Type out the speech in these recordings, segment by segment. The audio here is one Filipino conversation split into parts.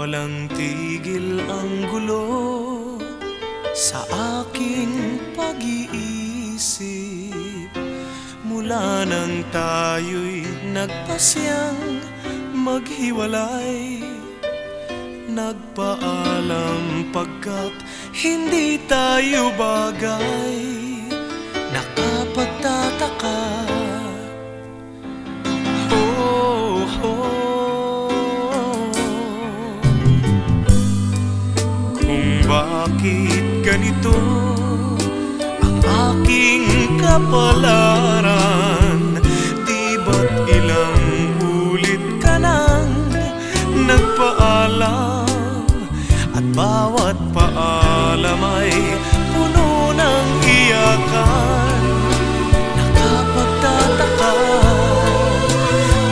Walang tigil ang gulo sa aking pag-iisip mula nang tayo'y nagpasyang maghiwalay. Nagpaalam pagkat hindi tayo bagay. Nakapagtataka, bakit ganito ang aking kapalaran? Di ba't ilang ulit ka nang nagpaalam at bawat paalam ay puno ng iyakan? Nakapagtataka,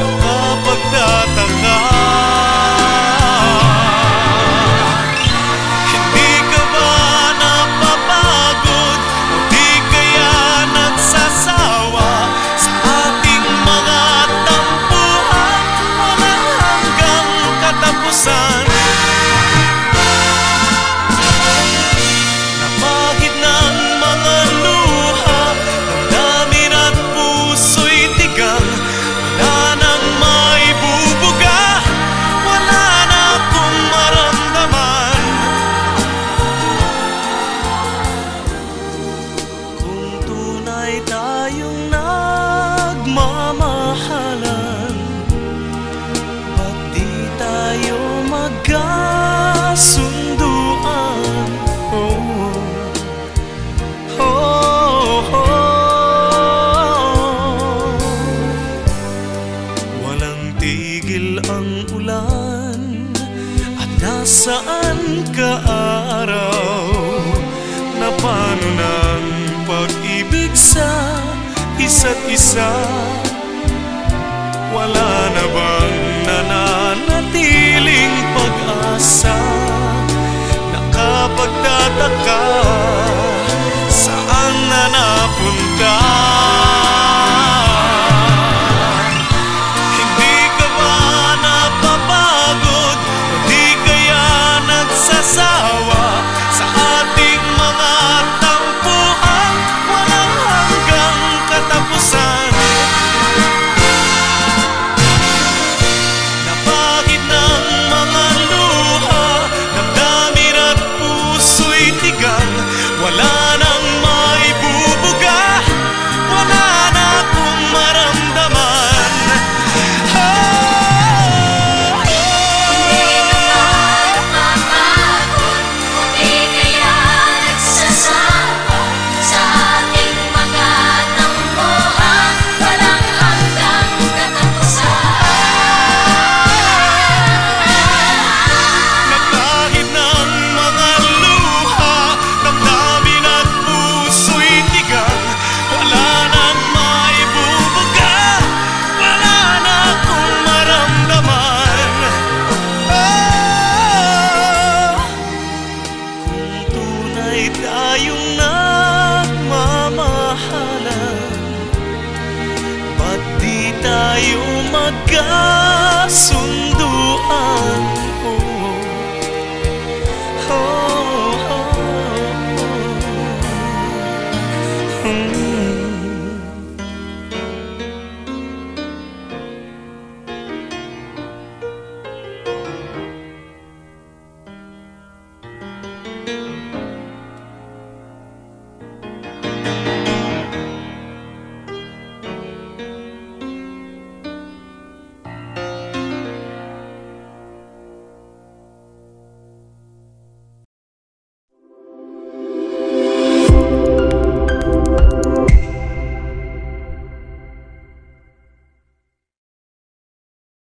nakapagtataka. Tayong nagmamahalan, ba't di tayo magkasunduan? Walang tigil ang ulan at nasaan ka araw? Na paano ng pag-ibig sa isa't isa? Wala na bang nananatiling pag-asa? Nakapagtataka, saan na napunta? Hindi ka ba napapagod? Hindi kaya nagsasawa sa ating mga tampuhan? Walang hanggang katapusan. Napagid ng mga luha, damdamin at puso'y tigang. Wala nang maibubuga, wala na akong maramdaman. Tayong nagmamahalan, ba't di tayo magkasunduan? Oh, oh, oh, oh.